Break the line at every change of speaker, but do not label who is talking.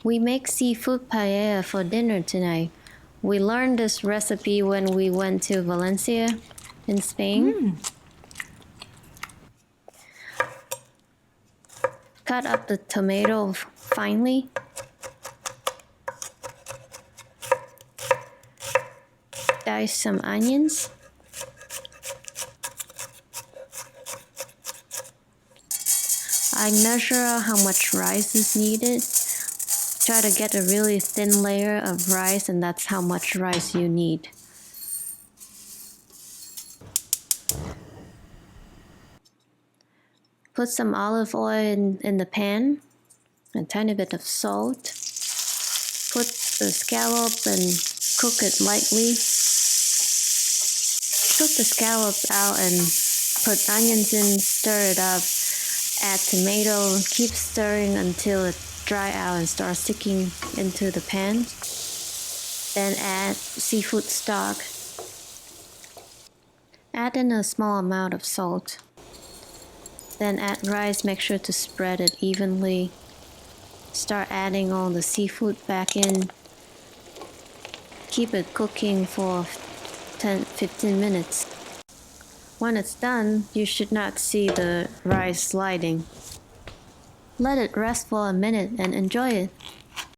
We make seafood paella for dinner tonight. We learned this recipe when we went to Valencia in Spain. Cut up the tomato finely. Dice some onions. I measure out how much rice is needed. Try to get a really thin layer of rice, and that's how much rice you need. Put some olive oil in the pan, a tiny bit of salt. Put the scallops and cook it lightly. Cook the scallops out and put onions in, stir it up. Add tomato, keep stirring until it dry out and start sticking into the pan. Then add seafood stock. Add in a small amount of salt. Then add rice, make sure to spread it evenly. Start adding all the seafood back in. Keep it cooking for 10-15 minutes. When it's done, you should not see the rice sliding. Let it rest for a minute and enjoy it.